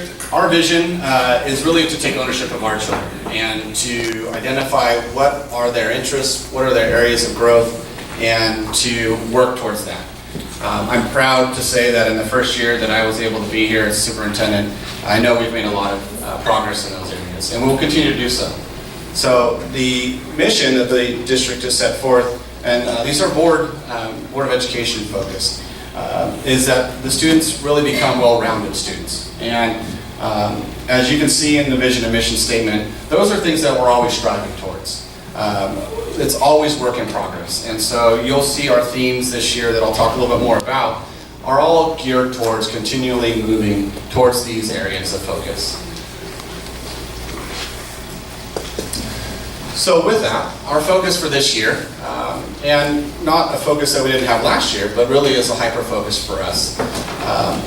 district, our vision is really to take ownership of our children and to identify what are their interests, what are their areas of growth, and to work towards that. I'm proud to say that in the first year that I was able to be here as superintendent, I know we've made a lot of progress in those areas, and we'll continue to do so. So the mission that the district has set forth, and these are Board of Education focused, is that the students really become well-rounded students. And as you can see in the vision and mission statement, those are things that we're always striving towards. It's always work in progress. And so you'll see our themes this year that I'll talk a little bit more about are all geared towards continually moving towards these areas of focus. So with that, our focus for this year, and not a focus that we didn't have last year, but really is a hyper-focus for us,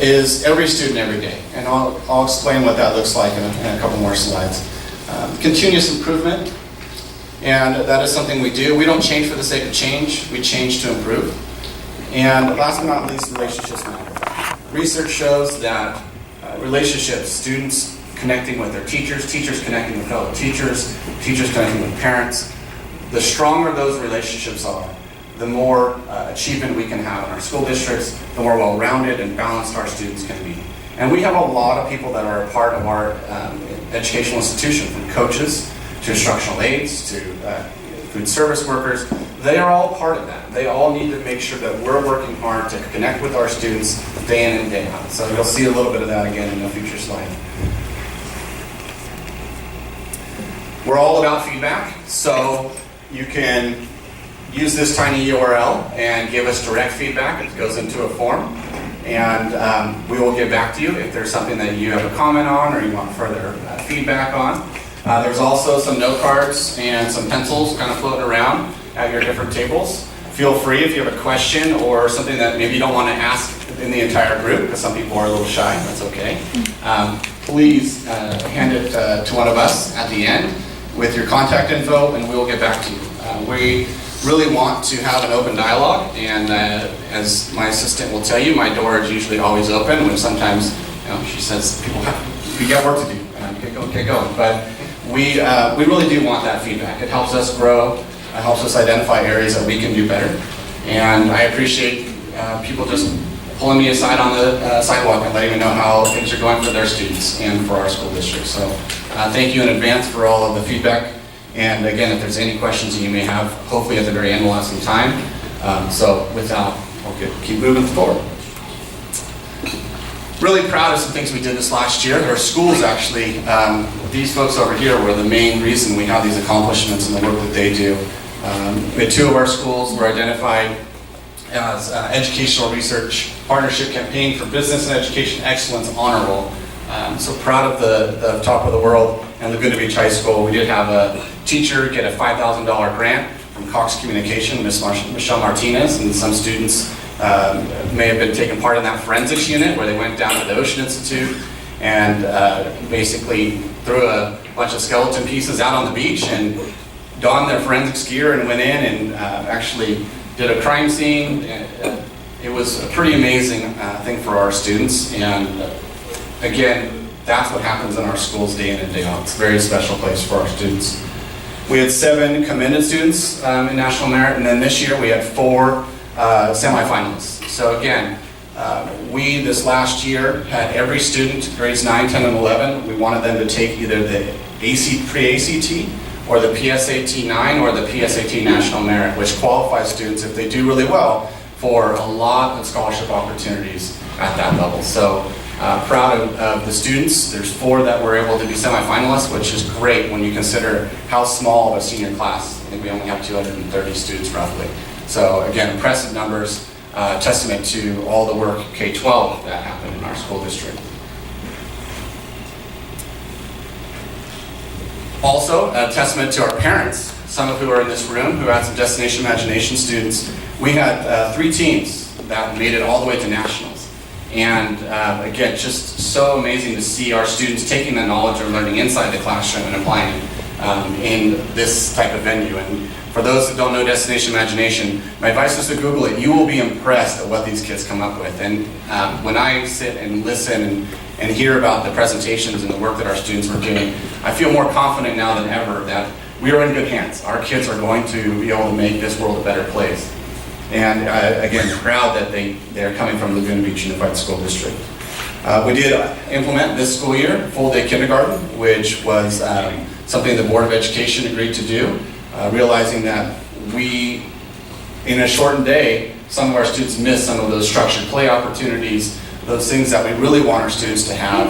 is every student every day. And I'll explain what that looks like in a couple more slides. Continuous improvement, and that is something we do. We don't change for the sake of change, we change to improve. And last but not least, relationships matter. Research shows that relationships, students connecting with their teachers, teachers connecting with fellow teachers, teachers connecting with parents, the stronger those relationships are, the more achievement we can have in our school districts, the more well-rounded and balanced our students can be. And we have a lot of people that are a part of our educational institution, from coaches to instructional aides to food service workers. They are all part of that. They all need to make sure that we're working hard to connect with our students day in and day out. So you'll see a little bit of that again in a future slide. We're all about feedback, so you can use this tiny URL and give us direct feedback. It goes into a form, and we will get back to you if there's something that you have a comment on or you want further feedback on. There's also some note cards and some pencils kind of floating around at your different tables. Feel free if you have a question or something that maybe you don't want to ask in the entire group, because some people are a little shy, that's okay. Please hand it to one of us at the end with your contact info, and we will get back to you. We really want to have an open dialogue, and as my assistant will tell you, my door is usually always open when sometimes, she says, we got work to do, get going. But we really do want that feedback. It helps us grow, it helps us identify areas that we can do better, and I appreciate people just pulling me aside on the sidewalk and letting me know how things are going for their students and for our school district. So thank you in advance for all of the feedback. And again, if there's any questions that you may have, hopefully at the very end we'll have some time. So with that, we'll keep moving forward. Really proud of some things we did this last year. Our schools actually, these folks over here were the main reason we have these accomplishments and the work that they do. We had 2 of our schools were identified as Educational Research Partnership Campaign for Business and Education Excellence Honor Roll. So proud of the top of the world and Laguna Beach High School. We did have a teacher get a $5,000 grant from Cox Communication, Michelle Martinez, and some students may have been taking part in that forensics unit where they went down to the Ocean Institute and basically threw a bunch of skeleton pieces out on the beach and donned their forensics gear and went in and actually did a crime scene. It was a pretty amazing thing for our students, and again, that's what happens in our schools day in and day out. It's a very special place for our students. We had 7 commended students in National Merit, and then this year we had 4 semifinalists. So again, we this last year had every student, grades 9, 10, and 11, we wanted them to take either the pre-ACT or the PSAT 9 or the PSAT National Merit, which qualifies students, if they do really well, for a lot of scholarship opportunities at that level. So proud of the students. There's 4 that were able to be semifinalists, which is great when you consider how small of a senior class. I think we only have 230 students roughly. So again, impressive numbers, testament to all the work K-12 that happened in our school district. Also, a testament to our parents, some of who are in this room, who had some Destination Imagination students. We had 3 teams that made it all the way to nationals. And again, just so amazing to see our students taking the knowledge they're learning inside the classroom and applying it in this type of venue. And For those that don't know Destination Imagination, my advice is to Google it. You will be impressed at what these kids come up with. And when I sit and listen and hear about the presentations and the work that our students are doing, I feel more confident now than ever that we are in good hands. Our kids are going to be able to make this world a better place. And again, proud that they're coming from Laguna Beach Unified School District. We did implement this school year full-day kindergarten, which was something the Board of Education agreed to do, realizing that we, in a shortened day, some of our students miss some of those structured play opportunities, those things that we really want our students to have,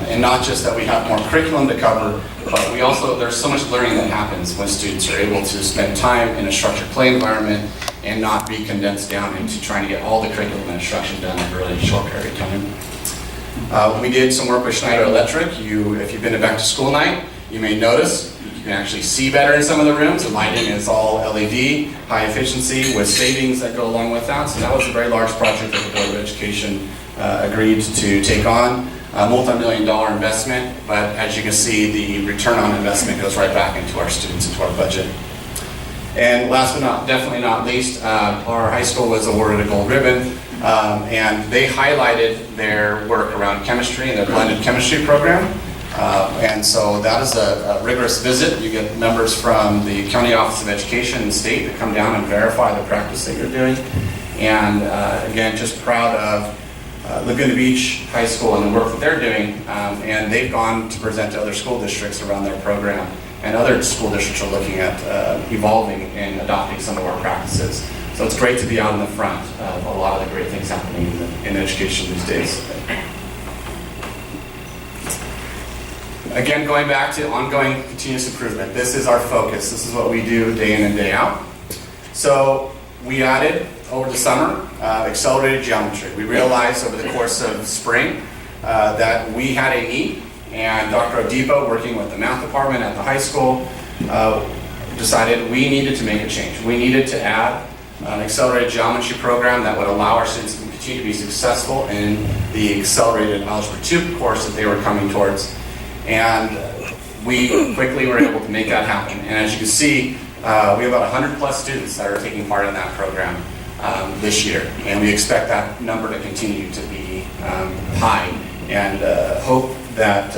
and not just that we have more curriculum to cover, but we also, there's so much learning that happens when students are able to spend time in a structured play environment and not be condensed down into trying to get all the curriculum and instruction done in a really short period of time. We did some work with Schneider Electric. If you've been to back to school night, you may notice you can actually see better in some of the rooms. The lighting is all LED, high efficiency with savings that go along with that. So that was a very large project that the Board of Education agreed to take on. A multi-million-dollar investment, but as you can see, the return on investment goes right back into our students, into our budget. And last but definitely not least, our high school was awarded a gold ribbon, and they highlighted their work around chemistry and their blended chemistry program. And so that is a rigorous visit. You get members from the County Office of Education and state that come down and verify the practice that you're doing. And again, just proud of Laguna Beach High School and the work that they're doing, and they've gone to present to other school districts around their program, and other school districts are looking at evolving and adopting some of our practices. So it's great to be out in the front of a lot of the great things happening in education these days. Again, going back to ongoing continuous improvement, this is our focus. This is what we do day in and day out. So we added, over the summer, accelerated geometry. We realized over the course of spring that we had a need, and Dr. Odipo, working with the math department at the high school, decided we needed to make a change. We needed to add an accelerated geometry program that would allow our students to continue to be successful in the accelerated Algebra 2 course that they were coming towards. And we quickly were able to make that happen. And as you can see, we have about 100 plus students that are taking part in that program this year, and we expect that number to continue to be high, and hope that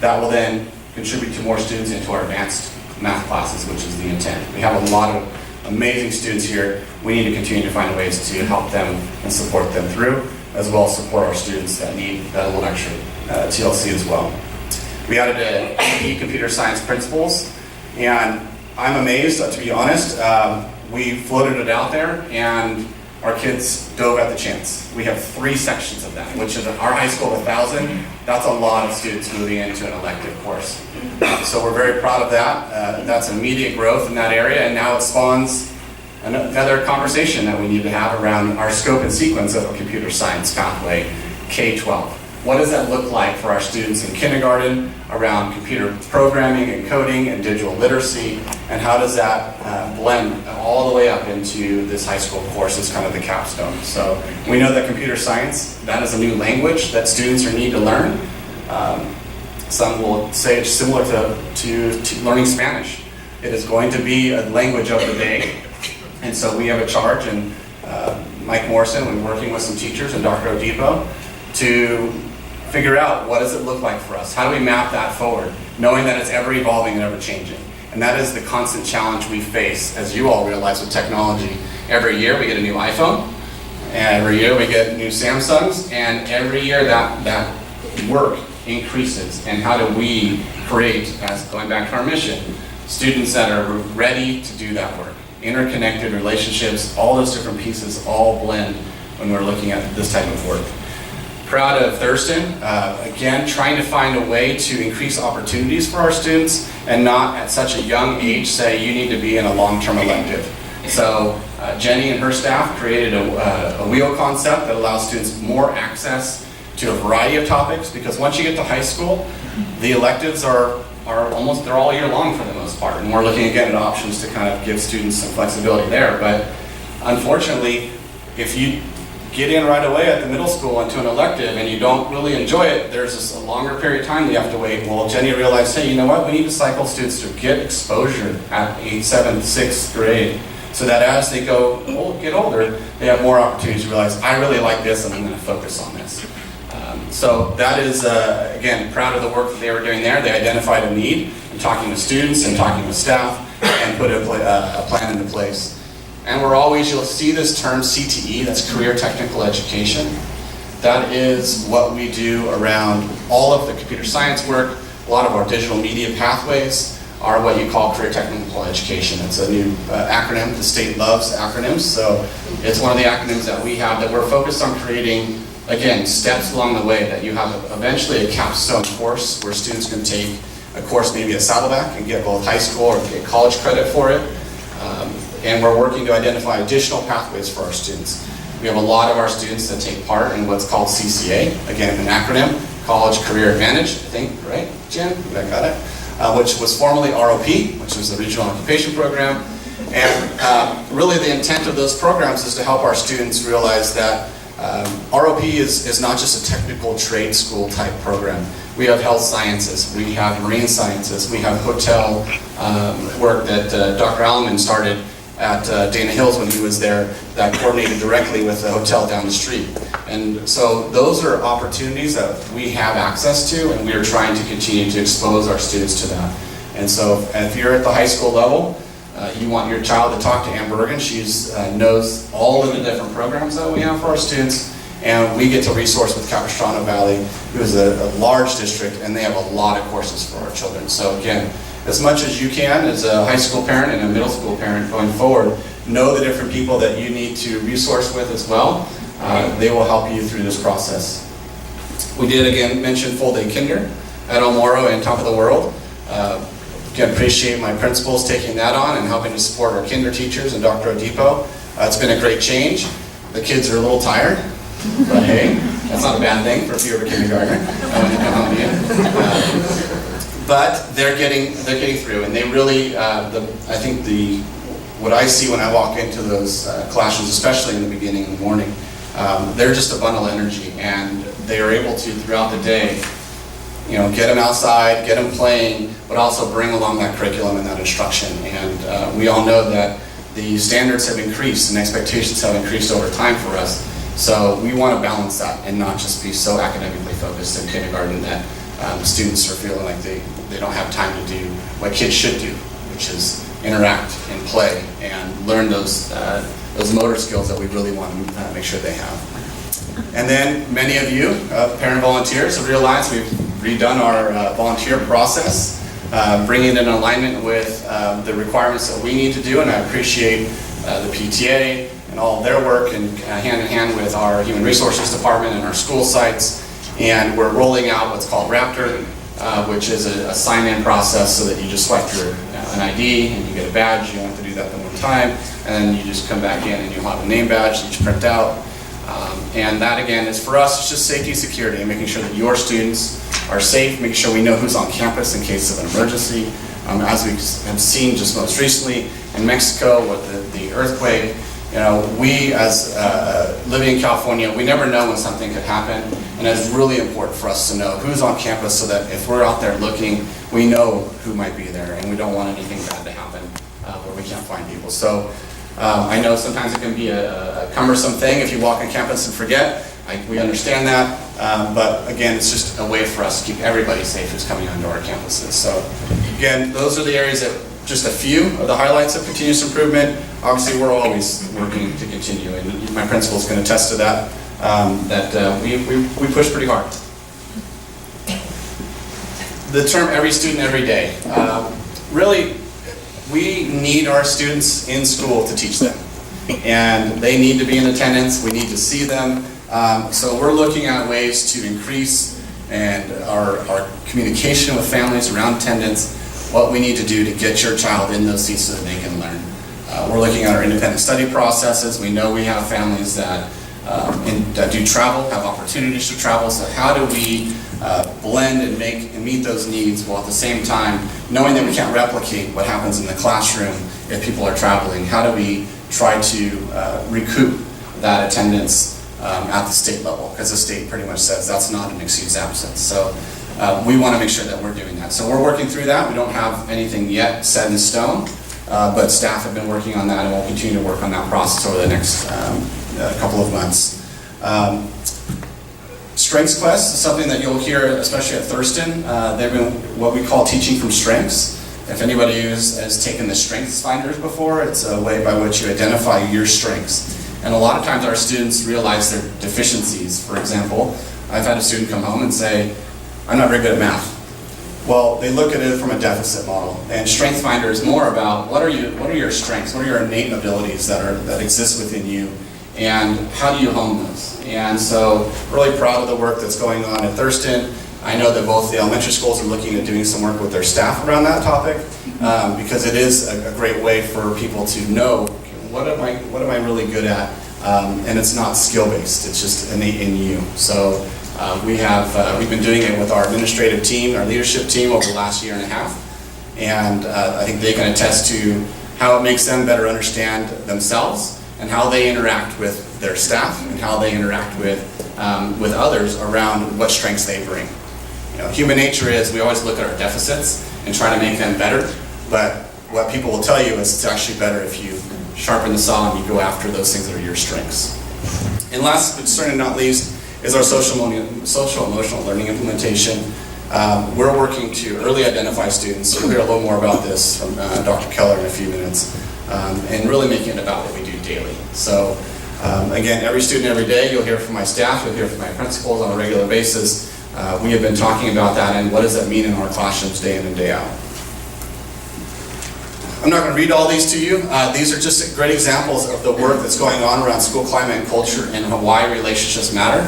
that will then contribute to more students into our advanced math classes, which is the intent. We have a lot of amazing students here. We need to continue to find ways to help them and support them through, as well as support our students that need a little extra TLC as well. We added AP computer science principles, and I'm amazed, to be honest. We floated it out there, and our kids dove at the chance. We have 3 sections of that, which is our high school of 1,000. That's a lot of students moving into an elective course. So we're very proud of that. That's immediate growth in that area, and now it spawns another conversation that we need to have around our scope and sequence of a computer science pathway, K-12. What does that look like for our students in kindergarten around computer programming and coding and digital literacy, and how does that blend all the way up into this high school course as kind of the capstone? So we know that computer science, that is a new language that students need to learn. Some will say it's similar to learning Spanish. It is going to be a language of the day, and so we have a charge, and Mike Morrison, we're working with some teachers and Dr. Odipo to figure out what does it look like for us. How do we map that forward, knowing that it's ever evolving and ever changing? And that is the constant challenge we face, as you all realize, with technology. Every year we get a new iPhone, and every year we get new Samsungs, and every year that work increases. And how do we create, as going back to our mission, students that are ready to do that work? Interconnected relationships, all those different pieces all blend when we're looking at this type of work. Proud of Thurston, again, trying to find a way to increase opportunities for our students and not at such a young age say you need to be in a long-term elective. So Jenny and her staff created a wheel concept that allows students more access to a variety of topics, because once you get to high school, the electives are almost, they're all year long for the most part, and we're looking again at options to kind of give students some flexibility there. But unfortunately, if you get in right away at the middle school into an elective and you don't really enjoy it, there's a longer period of time you have to wait. Well, Jenny realized, hey, you know what? We need to cycle students to get exposure at 8th, 7th, 6th grade, so that as they get older, they have more opportunities to realize, I really like this and I'm going to focus on this. So that is, again, proud of the work that they were doing there. They identified a need in talking to students and talking with staff and put a plan into place. And you'll see this term CTE, that's Career Technical Education. That is what we do around all of the computer science work. A lot of our digital media pathways are what you call Career Technical Education. It's a new acronym. The state loves acronyms, so it's one of the acronyms that we have that we're focused on creating, again, steps along the way that you have eventually a capstone course where students can take a course maybe at Saddleback and get both high school or get college credit for it. And we're working to identify additional pathways for our students. We have a lot of our students that take part in what's called CCA, again, an acronym, College Career Advantage, I think, right, Jen? I got it. Which was formerly ROP, which was the Regional Occupation Program. And really the intent of those programs is to help our students realize that ROP is not just a technical trade school type program. We have health sciences, we have marine sciences, we have hotel work that Dr. Alleman started at Dana Hills when he was there, that coordinated directly with the hotel down the street. And so those are opportunities that we have access to, and we are trying to continue to expose our students to that. And so if you're at the high school level, you want your child to talk to Ann Bergen. She knows all of the different programs that we have for our students, and we get to resource with Capistrano Valley, who is a large district, and they have a lot of courses for our children. So again, as much as you can as a high school parent and a middle school parent going forward, know the different people that you need to resource with as well. They will help you through this process. We did again mention full day kinder at El Moro and Top of the World. Again, appreciate my principals taking that on and helping to support our kinder teachers and Dr. Odipo. It's been a great change. The kids are a little tired, but hey, that's not a bad thing for if you're a kindergartner. But they're getting through, and they really, I think what I see when I walk into those classrooms, especially in the beginning in the morning, they're just a bundle of energy, and they are able to throughout the day, get them outside, get them playing, but also bring along that curriculum and that instruction. And we all know that the standards have increased and expectations have increased over time for us. So we want to balance that and not just be so academically focused in kindergarten that students are feeling like they don't have time to do what kids should do, which is interact and play and learn those motor skills that we really want to make sure they have. And then many of you, parent volunteers, have realized we've redone our volunteer process, bringing it in alignment with the requirements that we need to do, and I appreciate the PTA and all of their work, and hand in hand with our Human Resources Department and our school sites. And we're rolling out what's called Raptor, which is a sign-in process so that you just swipe your an ID and you get a badge. You don't have to do that the one time, and then you just come back in and you'll have a name badge that you print out. And that again is for us, it's just safety and security, and making sure that your students are safe, making sure we know who's on campus in case of an emergency. As we have seen just most recently in Mexico with the earthquake, we as living in California, we never know when something could happen, and it's really important for us to know who's on campus so that if we're out there looking, we know who might be there, and we don't want anything bad to happen where we can't find people. So I know sometimes it can be a cumbersome thing if you walk on campus and forget. We understand that, but again, it's just a way for us to keep everybody safe who's coming onto our campuses. So again, those are the areas that, just a few of the highlights of continuous improvement. Obviously, we're always working to continue, and my principals can attest to that, we push pretty hard. The term every student, every day. Really, we need our students in school to teach them, and they need to be in attendance. We need to see them. So we're looking at ways to increase our communication with families around attendance, what we need to do to get your child in those seats so that they can learn. We're looking at our independent study processes. We know we have families that do travel, have opportunities to travel, so how do we blend and meet those needs while at the same time knowing that we can't replicate what happens in the classroom if people are traveling? How do we try to recoup that attendance at the state level, because the state pretty much says that's not an excused absence. So we want to make sure that we're doing that. So we're working through that. We don't have anything yet set in stone, but staff have been working on that, and we'll continue to work on that process over the next couple of months. Strengths Quest is something that you'll hear, especially at Thurston. They've been what we call teaching from strengths. If anybody has taken the Strengths Finders before, it's a way by which you identify your strengths. And a lot of times our students realize their deficiencies. For example, I've had a student come home and say, I'm not very good at math. Well, they look at it from a deficit model. And Strengths Finder is more about what are your strengths, what are your innate abilities that exist within you, and how do you hone those? And so, really proud of the work that's going on at Thurston. I know that both the elementary schools are looking at doing some work with their staff around that topic, because it is a great way for people to know, what am I really good at? And it's not skill-based, it's just innate in you. So we've been doing it with our administrative team, our leadership team over the last year and a half. And I think they can attest to how it makes them better understand themselves and how they interact with their staff and how they interact with others around what strengths they bring. You know, human nature is we always look at our deficits and try to make them better, but what people will tell you is it's actually better if you sharpen the saw and you go after those things that are your strengths. And last but certainly not least is our social emotional learning implementation. We're working to early identify students. You'll hear a little more about this from Dr. Keller in a few minutes, and really making it about what we do daily. So again, every student, every day, you'll hear from my staff, you'll hear from my principals on a regular basis. We have been talking about that and what does that mean in our classrooms day in and day out. I'm not going to read all these to you. These are just great examples of the work that's going on around school climate and culture and why relationships matter.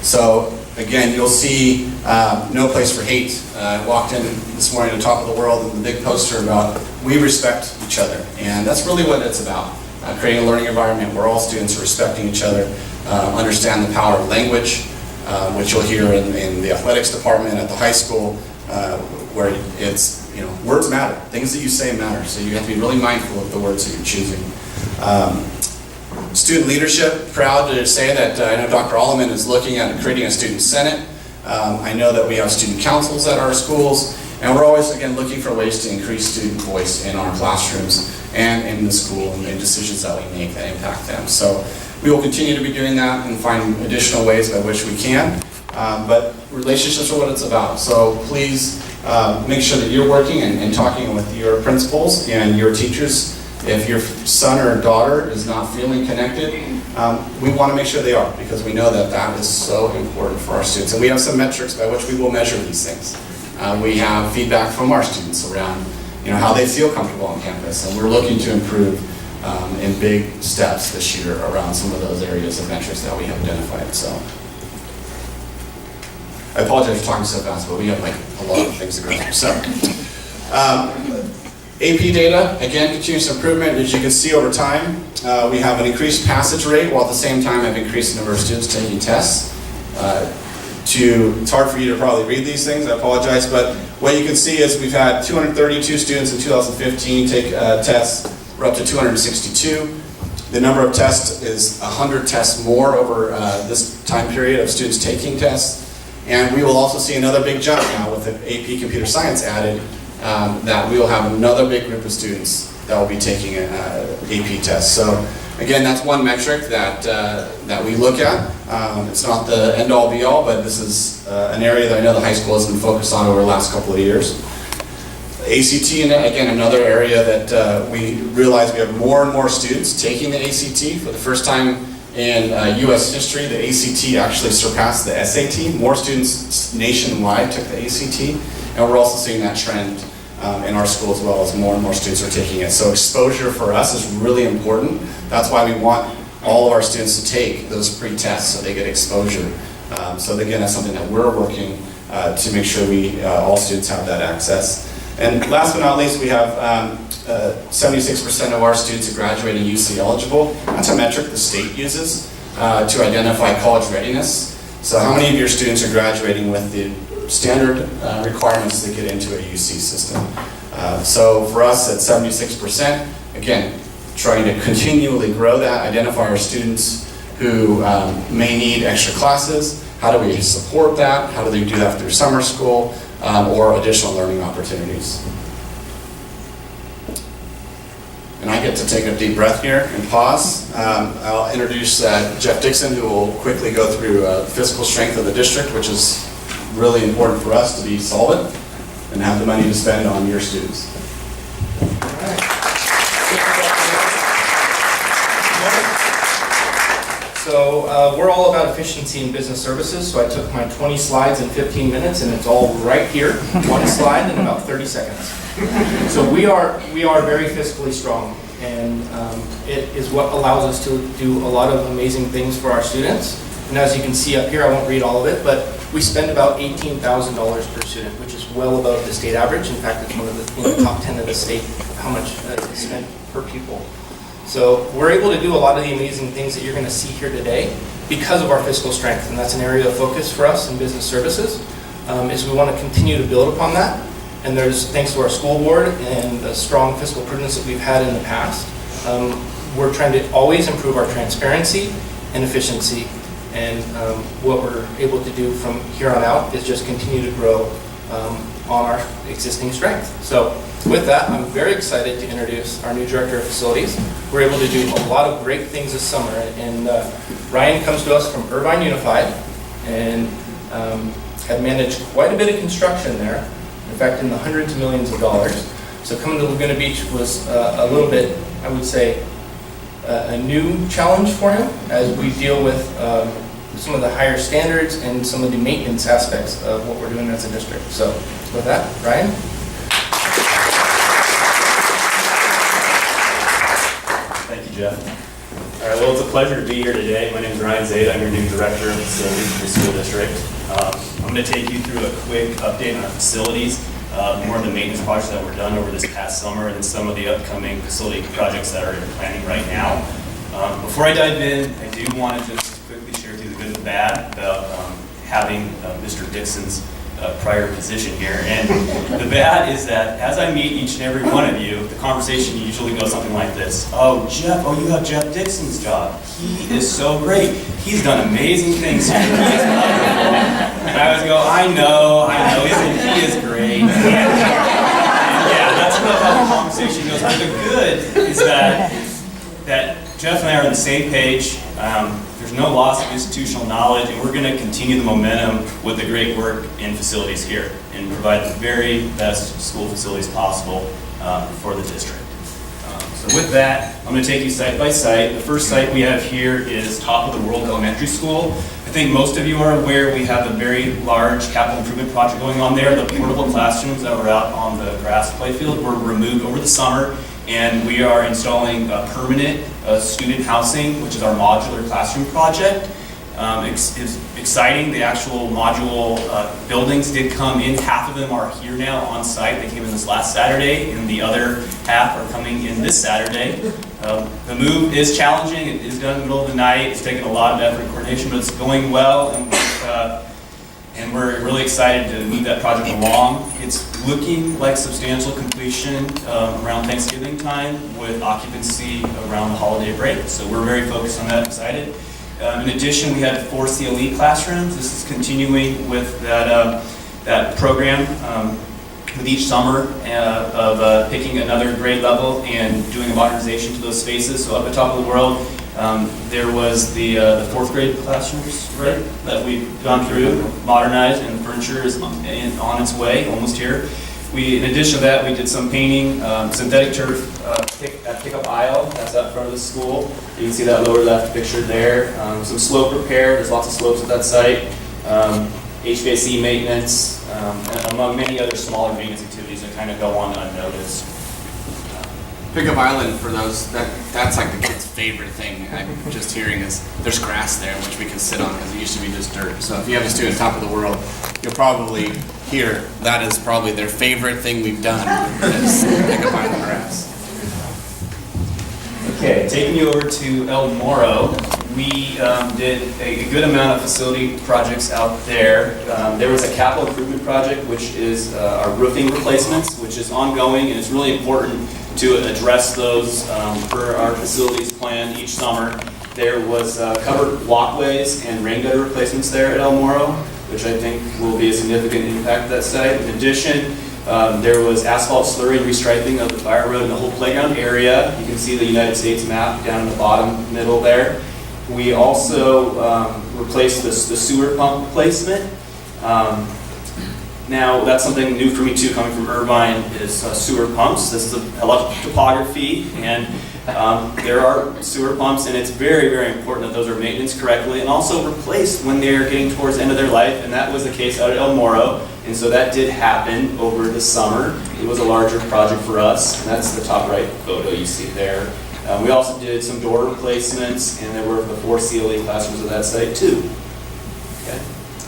So again, you'll see No Place for Hate. I walked in this morning to Top of the World and the big poster about we respect each other. And that's really what it's about. Creating a learning environment where all students are respecting each other, understand the power of language, which you'll hear in the athletics department at the high school, where it's, words matter. Things that you say matter. So you have to be really mindful of the words that you're choosing. Student leadership, proud to say that I know Dr. Alleman is looking at creating a student senate. I know that we have student councils at our schools, and we're always, again, looking for ways to increase student voice in our classrooms and in the school and the decisions that we make that impact them. So we will continue to be doing that and find additional ways by which we can. But relationships are what it's about. So please make sure that you're working and talking with your principals and your teachers. If your son or daughter is not feeling connected, we want to make sure they are, because we know that that is so important for our students. And we have some metrics by which we will measure these things. We have feedback from our students around how they feel comfortable on campus, and we're looking to improve in big steps this year around some of those areas of metrics that we have identified. So I apologize for talking so fast, but we have a lot of things to go through. So AP data, again, continuous improvement. As you can see over time, we have an increased passage rate, while at the same time have increased the number of students taking tests. It's hard for you to probably read these things, I apologize, but what you can see is we've had 232 students in 2015 take tests. We're up to 262. The number of tests is 100 tests more over this time period of students taking tests. And we will also see another big jump now with the AP Computer Science added, that we will have another big group of students that will be taking AP tests. So again, that's one metric that we look at. It's not the end-all be-all, but this is an area that I know the high school has been focused on over the last couple of years. ACT, again, another area that we realize we have more and more students taking the ACT. For the first time in U.S. history, the ACT actually surpassed the SAT. More students nationwide took the ACT, and we're also seeing that trend in our school as well, as more and more students are taking it. So exposure for us is really important. That's why we want all of our students to take those pre-tests so they get exposure. So again, that's something that we're working to make sure all students have that access. And last but not least, we have 76% of our students are graduating UC eligible. That's a metric the state uses to identify college readiness. So how many of your students are graduating with the standard requirements to get into a UC system? So for us at 76%, again, trying to continually grow that, identify our students who may need extra classes. How do we support that? How do they do that through summer school or additional learning opportunities? And I get to take a deep breath here and pause. I'll introduce Jeff Dixon, who will quickly go through fiscal strength of the district, which is really important for us to be solvent and have the money to spend on your students. So we're all about efficiency in business services, so I took my 20 slides in 15 minutes, and it's all right here, one slide in about 30 seconds. So we are very fiscally strong, and it is what allows us to do a lot of amazing things for our students. And as you can see up here, I won't read all of it, but we spend about $18,000 per student, which is well above the state average. In fact, it's one of the top 10 of the state, how much is spent per pupil. So we're able to do a lot of the amazing things that you're going to see here today because of our fiscal strength, and that's an area of focus for us in business services, is we want to continue to build upon that. And there's, thanks to our school board and the strong fiscal prudence that we've had in the past, we're trying to always improve our transparency and efficiency. And what we're able to do from here on out is just continue to grow on our existing strength. So with that, I'm very excited to introduce our new Director of Facilities. We're able to do a lot of great things this summer. And Ryan comes to us from Irvine Unified and had managed quite a bit of construction there. In fact, in the hundreds of millions of dollars. So coming to Laguna Beach was a little bit, I would say, a new challenge for him as we deal with some of the higher standards and some of the maintenance aspects of what we're doing as a district. So with that, Ryan. Thank you, Jeff. All right, well, it's a pleasure to be here today. My name is Ryan Zaid. I'm your new Director of Facilities for the school district. I'm going to take you through a quick update on our facilities, more of the maintenance projects that were done over this past summer, and then some of the upcoming facility projects that are in planning right now. Before I dive in, I do want to just quickly share with you the good and the bad about having Mr. Dixon's prior position here. And the bad is that as I meet each and every one of you, the conversation usually goes something like this. Oh, Jeff, oh, you have Jeff Dixon's job. He is so great. He's done amazing things here. He is wonderful. And I always go, I know, he is great. Yeah, that's about how the conversation goes. But the good is that Jeff and I are on the same page. There's no loss of institutional knowledge, and we're going to continue the momentum with the great work in facilities here and provide the very best school facilities possible for the district. So with that, I'm going to take you site by site. The first site we have here is Top of the World Elementary School. I think most of you are aware we have a very large capital improvement project going on there. The portable classrooms that were out on the grass playfield were removed over the summer, and we are installing permanent student housing, which is our modular classroom project. It's exciting. The actual module buildings did come in. Half of them are here now on site. They came in this last Saturday, and the other half are coming in this Saturday. The move is challenging. It is done in the middle of the night. It's taken a lot of effort and coordination, but it's going well, and we're really excited to move that project along. It's looking like substantial completion around Thanksgiving time with occupancy around the holiday break. So we're very focused on that, excited. In addition, we had 4 CLE classrooms. This is continuing with that program with each summer of picking another grade level and doing a modernization to those spaces. So up at Top of the World, there was the 4th grade classrooms, right, that we've gone through, modernized, and the furniture is on its way, almost here. In addition to that, we did some painting, synthetic turf at Pickup Aisle, that's out front of the school. You can see that lower left picture there. Some slope repair, there's lots of slopes at that site. HVAC maintenance, among many other smaller maintenance activities that kind of go on unnoticed. Pickup Island, for those, that's like the kids' favorite thing I'm just hearing is there's grass there which we can sit on because it used to be just dirt. So if you have a student Top of the World, you'll probably hear that is probably their favorite thing we've done is Pickup Island grass. Okay, taking you over to El Moro, we did a good amount of facility projects out there. There was a capital improvement project, which is our roofing replacements, which is ongoing, and it's really important to address those per our facilities plan each summer. There was covered walkways and rain gutter replacements there at El Moro, which I think will be a significant impact to that site. In addition, there was asphalt slurry and restriping of the fire road and the whole playground area. You can see the United States map down in the bottom middle there. We also replaced the sewer pump placement. Now, that's something new for me too, coming from Irvine, is sewer pumps. This is a lot of topography, and there are sewer pumps, and it's very, very important that those are maintained correctly and also replaced when they're getting towards the end of their life, and that was the case out at El Moro, and so that did happen over the summer. It was a larger project for us, and that's the top right photo you see there. We also did some door replacements, and there were the 4 CLE classrooms at that site too. Okay.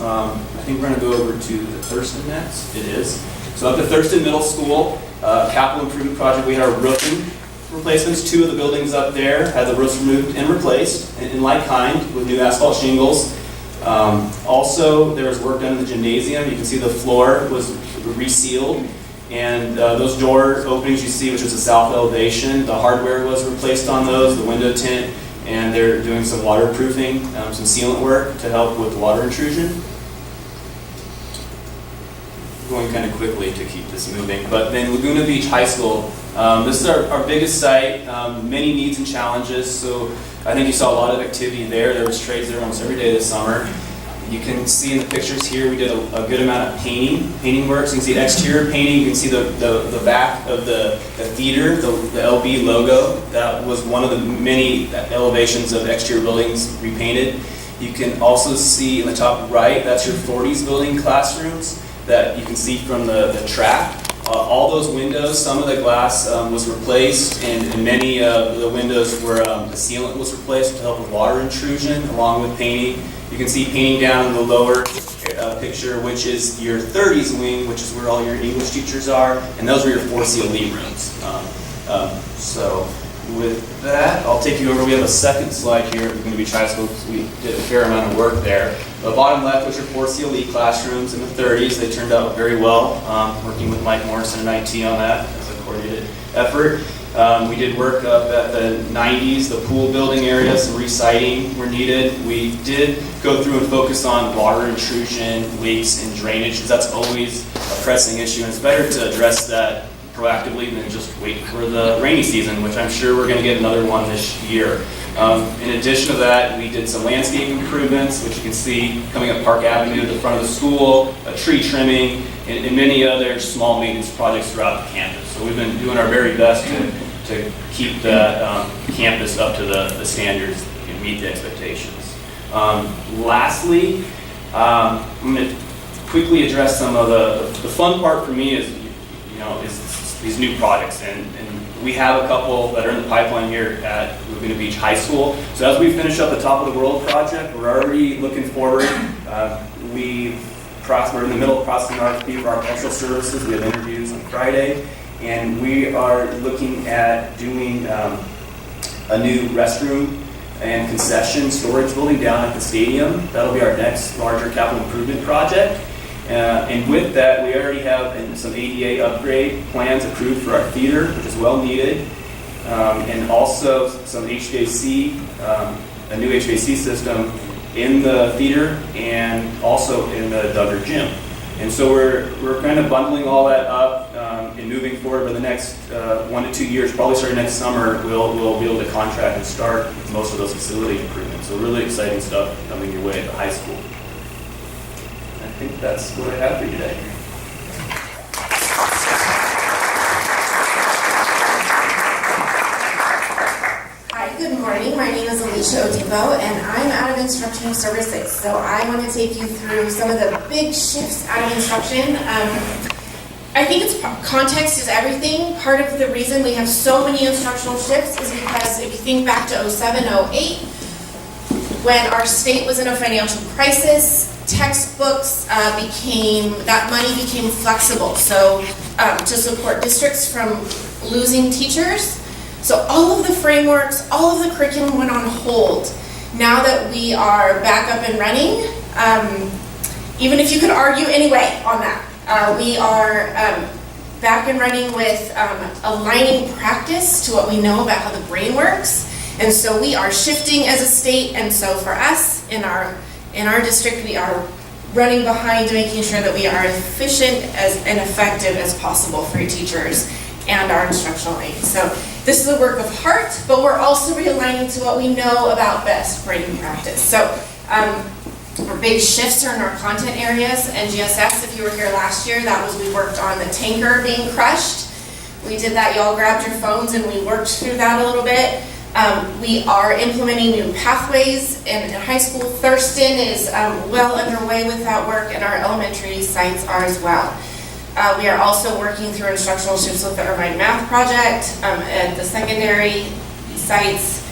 I think we're going to go over to the Thurston next. It is. So up at Thurston Middle School, capital improvement project, we had our roofing replacements. 2 of the buildings up there had the roofs removed and replaced in like kind with new asphalt shingles. Also, there was work done in the gymnasium. You can see the floor was resealed, and those door openings you see, which is the south elevation, the hardware was replaced on those, the window tint, and they're doing some waterproofing, some sealant work to help with water intrusion. Going kind of quickly to keep this moving, but then Laguna Beach High School, this is our biggest site, many needs and challenges, so I think you saw a lot of activity there. There was trades there almost every day this summer. You can see in the pictures here, we did a good amount of painting work. So you can see exterior painting, you can see the back of the theater, the LB logo. That was one of the many elevations of exterior buildings repainted. You can also see in the top right, that's your 40s building classrooms that you can see from the track. All those windows, some of the glass was replaced, and many of the windows were, the sealant was replaced to help with water intrusion along with painting. You can see painting down in the lower picture, which is your 30s wing, which is where all your English teachers are, and those were your 4 CLE rooms. So with that, I'll take you over. We have a second slide here. We're going to be trying to, we did a fair amount of work there. The bottom left was your 4 CLE classrooms in the 30s. They turned out very well, working with Mike Morrison and IT on that as a coordinated effort. We did work up at the 90s, the pool building area, some reciting were needed. We did go through and focus on water intrusion, leaks, and drainage, because that's always a pressing issue, and it's better to address that proactively than just wait for the rainy season, which I'm sure we're going to get another one this year. In addition to that, we did some landscape improvements, which you can see coming up Park Avenue, the front of the school, a tree trimming, and many other small maintenance projects throughout the campus. So we've been doing our very best to keep that campus up to the standards and meet the expectations. Lastly, I'm going to quickly address some of the fun part for me is these new projects, and we have a couple that are in the pipeline here at Laguna Beach High School. So as we finish up the Top of the World project, we're already looking forward. We're in the middle of processing RFP for our cultural services. We have interviews on Friday, and we are looking at doing a new restroom and concession storage building down at the stadium. That'll be our next larger capital improvement project. And with that, we already have some ADA upgrade plans approved for our theater, which is well needed, and also some HVAC, a new HVAC system in the theater and also in the Duggar gym. And so we're kind of bundling all that up and moving forward for the next 1 to 2 years, probably starting next summer, we'll be able to contract and start most of those facility improvements. So really exciting stuff coming your way at the high school. I think that's what I have for you today. Hi, good morning. My name is Alicia Odivo, and I'm out of instructional services. So I want to take you through some of the big shifts out of instruction. I think context is everything. Part of the reason we have so many instructional shifts is because if you think back to 07, 08, when our state was in a financial crisis, textbooks that money became flexible, so to support districts from losing teachers. So all of the frameworks, all of the curriculum went on hold. Now that we are back up and running, even if you could argue anyway on that, we are back and running with aligning practice to what we know about how the brain works, And so we are shifting as a state, and so for us, in our district, we are running behind making sure that we are efficient and effective as possible for your teachers and our instructional aides. So this is a work of heart, but we're also realigning to what we know about best grading practice. So our big shifts are in our content areas. NGSS, if you were here last year, that was we worked on the tanker being crushed. We did that, y'all grabbed your phones and we worked through that a little bit. We are implementing new pathways in high school. Thurston is well underway with that work, and our elementary sites are as well. We are also working through instructional shifts with the Irvine Math Project at the secondary sites.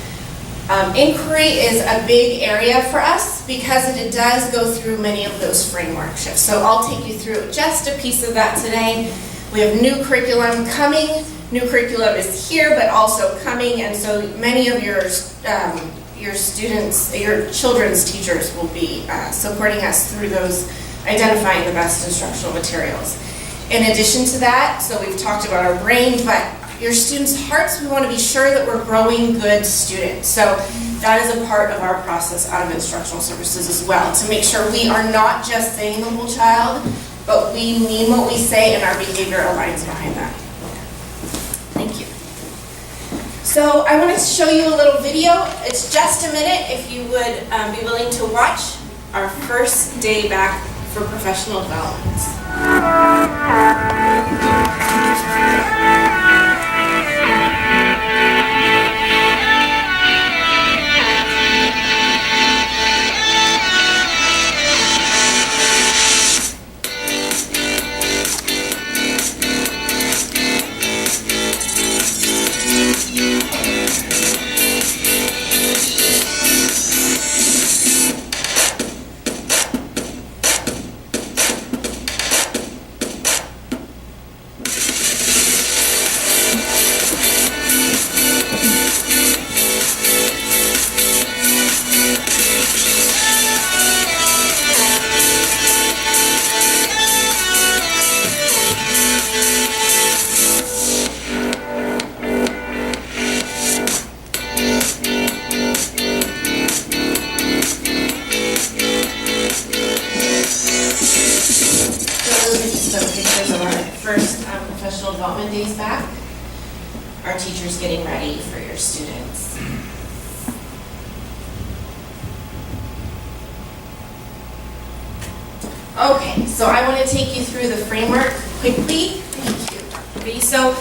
Inquiry is a big area for us because it does go through many of those framework shifts. So I'll take you through just a piece of that today. We have new curriculum coming. New curriculum is here, but also coming, and so many of your students, your children's teachers will be supporting us through those, identifying the best instructional materials. In addition to that, so we've talked about our brain, but your students' hearts, we want to be sure that we're growing good students. So that is a part of our process out of instructional services as well, to make sure we are not just saying the whole child, but we mean what we say and our behavior aligns behind that. Thank you. So I wanted to show you a little video. It's just a minute if you would be willing to watch our first day back for professional development. Professional development days back. Our teachers getting ready for your students. Okay, so I want to take you through the framework quickly. Thank you, Dr. B. So,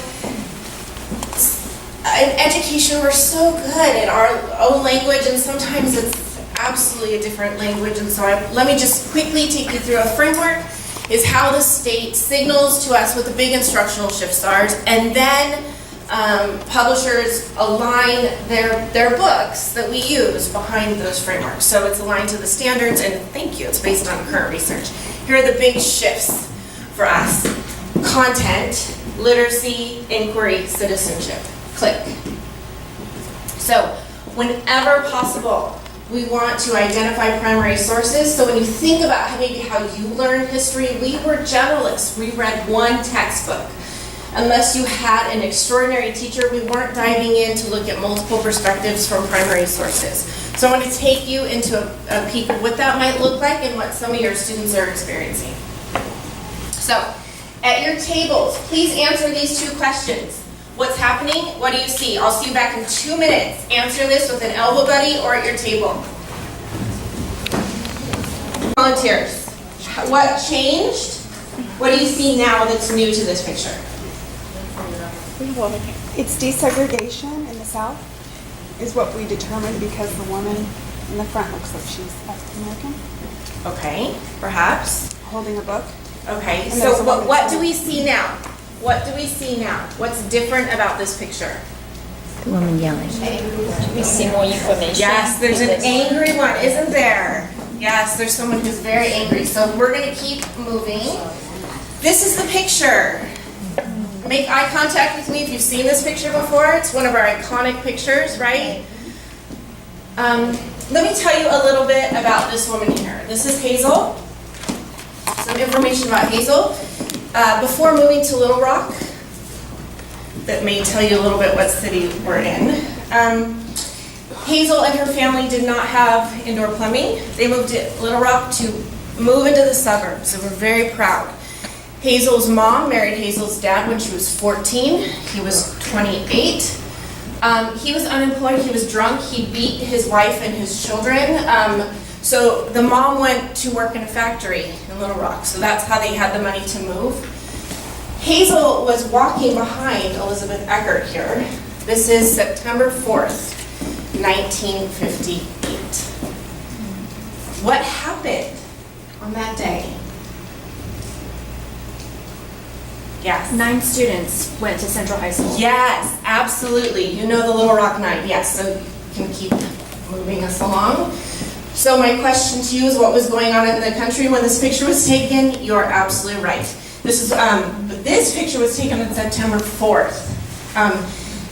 in education, we're so good at our own language, and sometimes it's absolutely a different language. And so, let me just quickly take you through a framework. Is how the state signals to us what the big instructional shifts are, and then publishers align their books that we use behind those frameworks. So it's aligned to the standards, and thank you, it's based on current research. Here are the big shifts for us. Content, literacy, inquiry, citizenship. Click. So whenever possible, we want to identify primary sources. So when you think about maybe how you learned history, we were generalists. We read one textbook. Unless you had an extraordinary teacher, we weren't diving in to look at multiple perspectives from primary sources. So I want to take you into a peek of what that might look like and what some of your students are experiencing. So at your tables, please answer these two questions. What's happening? What do you see? I'll see you back in 2 minutes. Answer this with an elbow buddy or at your table. Volunteers. What changed? What do you see now that's new to this picture? It's desegregation in the South is what we determined because the woman in the front looks like she's African American. Okay, perhaps. Holding a book. Okay, And so there's a woman what do we see now? What do we see now? What's different about this picture? The woman yelling. We see more information. Yes, there's an angry one, isn't there? Yes, there's someone who's very angry. So we're going to keep moving. This is the picture. Make eye contact with me if you've seen this picture before. It's one of our iconic pictures, right? Let me tell you a little bit about this woman here. This is Hazel. Some information about Hazel. Before moving to Little Rock, that may tell you a little bit what city we're in. Hazel and her family did not have indoor plumbing. They moved to Little Rock to move into the suburbs. They were very proud. Hazel's mom married Hazel's dad when she was 14. He was 28. He was unemployed, he was drunk, he beat his wife and his children. So the mom went to work in a factory in Little Rock, so that's how they had the money to move. Hazel was walking behind Elizabeth Eckert here. This is September 4th, 1958. What happened on that day? Yes. 9 students went to Central High School. Yes, absolutely. You know the Little Rock Nine. Yes, so you can keep moving us along. So my question to you is, what was going on in the country when this picture was taken? You're absolutely right. This picture was taken on September 4th.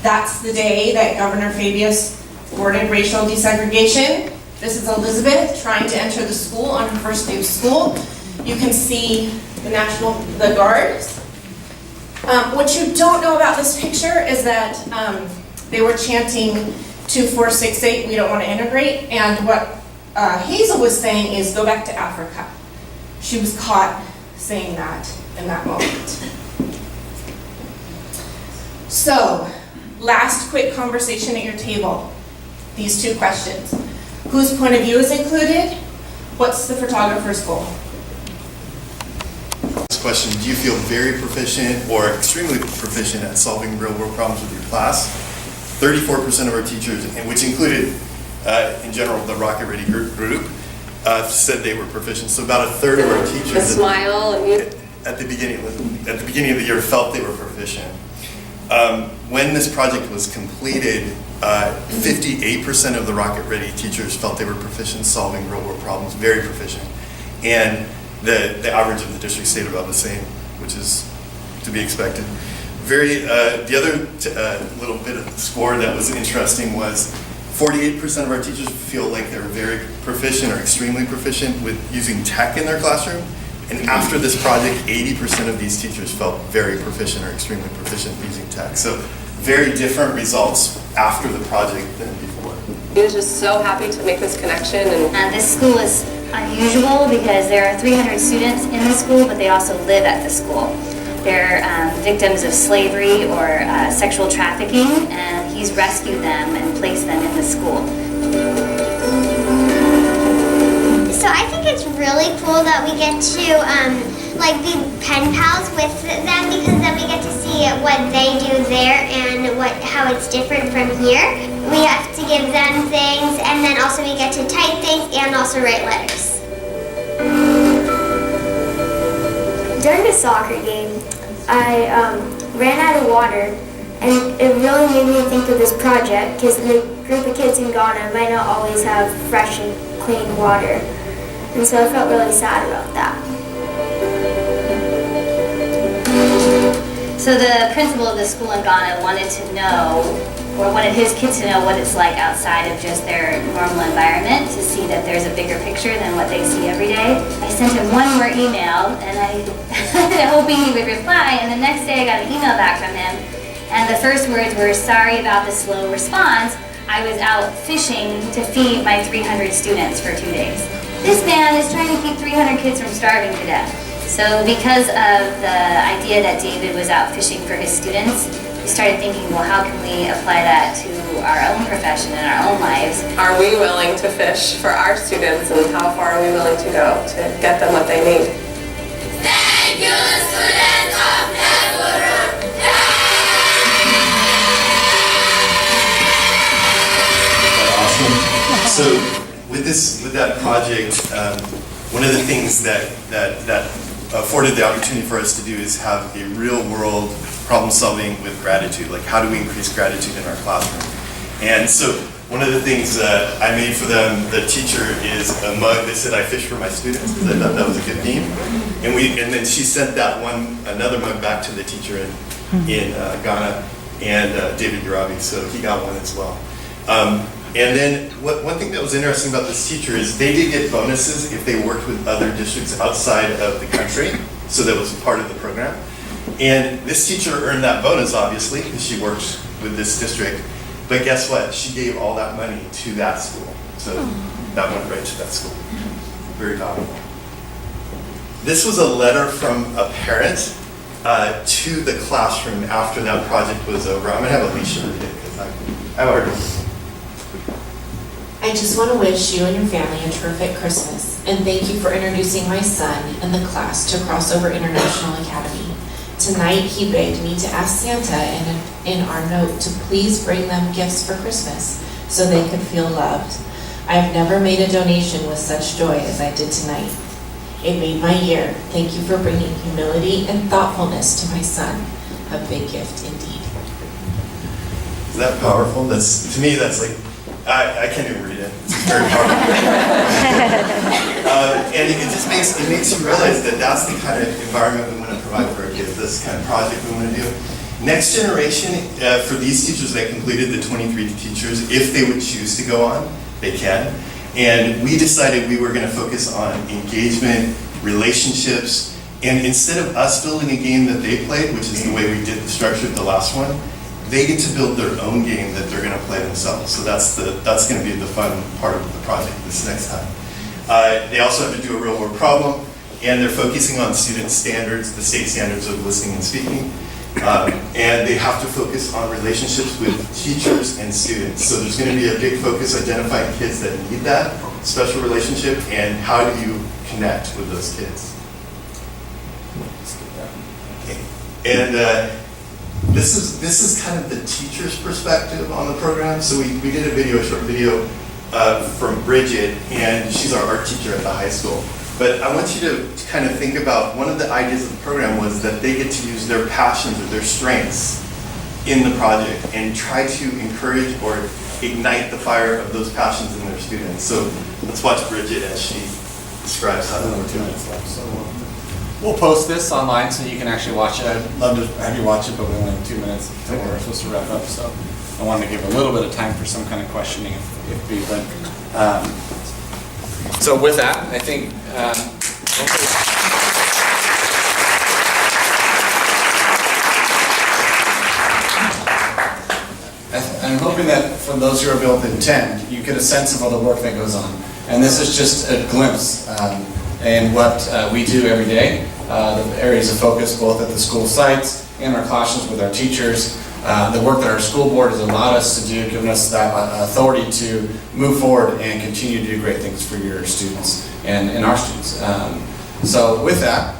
That's the day that Governor Fabius ordered racial desegregation. This is Elizabeth trying to enter the school on her first day of school. You can see the guards. What you don't know about this picture is that they were chanting 2468, we don't want to integrate, and what Hazel was saying is go back to Africa. She was caught saying that in that moment. So, last quick conversation at your table. These 2 questions. Whose point of view is included? What's the photographer's goal? Question, do you feel very proficient or extremely proficient at solving real world problems with your class? 34% of our teachers, and which included in general the Rocket Ready group, said they were proficient. So about a third of our teachers at the beginning of the year felt they were proficient. When this project was completed, 58% of the Rocket Ready teachers felt they were proficient solving real world problems, very proficient. And the average of the district stayed about the same, which is to be expected. The other little bit of the score that was interesting was 48% of our teachers feel like they're very proficient or extremely proficient with using tech in their classroom. And after this project, 80% of these teachers felt very proficient or extremely proficient using tech. So very different results after the project than before. He was just so happy to make this connection. And This school is unusual because there are 300 students in the school, but they also live at the school. They're victims of slavery or sexual trafficking, and he's rescued them and placed them in the school. So I think it's really cool that we get to be pen pals with them, because then we get to see what they do there and how it's different from here. We have to give them things, and then also we get to type things and also write letters. During the soccer game, I ran out of water, and it really made me think of this project, because the group of kids in Ghana might not always have fresh and clean water. And so I felt really sad about that. So the principal of the school in Ghana wanted to know, or wanted his kids to know what it's like outside of just their normal environment, to see that there's a bigger picture than what they see every day. I sent him one more email, and hoping he would reply, and the next day I got an email back from him, and the first words were, "Sorry about the slow response. I was out fishing to feed my 300 students for 2 days." This man is trying to keep 300 kids from starving to death. So because of the idea that David was out fishing for his students, we started thinking, well, how can we apply that to our own profession and our own lives? are we willing to fish for our students, and how far are we willing to go to get them what they need? Thank you, students of Awesome. So with that project, one of the things that afforded the opportunity for us to do is have a real world problem solving with gratitude. Like, how do we increase gratitude in our classroom? And so one of the things that I made for them, the teacher, is a mug that said, "I fish for my students," because I thought that was a good theme. And then she sent another mug back to the teacher in Ghana, and David Urabi, so he got one as well. And then one thing that was interesting about this teacher is they did get bonuses if they worked with other districts outside of the country, so that was part of the program. And this teacher earned that bonus, obviously, because she works with this district. But guess what? She gave all that money to that school. So that went right to that school. Very valuable. This was a letter from a parent to the classroom after that project was over. I'm gonna have Alicia read it because I've already. I just want to wish you and your family a terrific Christmas, and thank you for introducing my son and the class to Crossover International Academy. Tonight, he begged me to ask Santa in our note to please bring them gifts for Christmas so they could feel loved. I have never made a donation with such joy as I did tonight. It made my year. Thank you for bringing humility and thoughtfulness to my son. A big gift indeed. Is that powerful? To me, that's like, I can't even read it. It's very powerful. And it just makes you realize that that's the kind of environment we want to provide for our kids, this kind of project we want to do. Next generation, for these teachers that completed the 23 teachers, if they would choose to go on, they can. And we decided we were going to focus on engagement, relationships, and instead of us building a game that they played, which is the way we did the structure of the last one, they get to build their own game that they're going to play themselves. So that's going to be the fun part of the project this next time. They also have to do a real world problem, and they're focusing on student standards, the state standards of listening and speaking. And they have to focus on relationships with teachers and students. So there's going to be a big focus identifying kids that need that special relationship and how do you connect with those kids. And this is kind of the teacher's perspective on the program. So we did a short video from Bridget, and she's our art teacher at the high school. But I want you to kind of think about, one of the ideas of the program was that they get to use their passions or their strengths in the project and try to encourage or ignite the fire of those passions in their students. So let's watch Bridget as she describes how that. 2 minutes left, so we'll post this online so you can actually watch it. I'd love to have you watch it, but we only have 2 minutes until we're supposed to wrap up. So I wanted to give a little bit of time for some kind of questioning if be, but. So with that, I think I'm hoping that for those who are able to attend, you get a sense of all the work that goes on. And this is just a glimpse in what we do every day, the areas of focus both at the school sites and our classrooms with our teachers. The work that our school board has allowed us to do, giving us that authority to move forward and continue to do great things for your students and our students. So with that,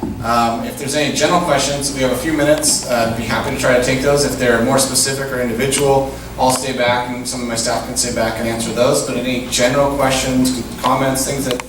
if there's any general questions, we have a few minutes. I'd be happy to try to take those. If they're more specific or individual, I'll stay back and some of my staff can stay back and answer those. But any general questions, comments, things that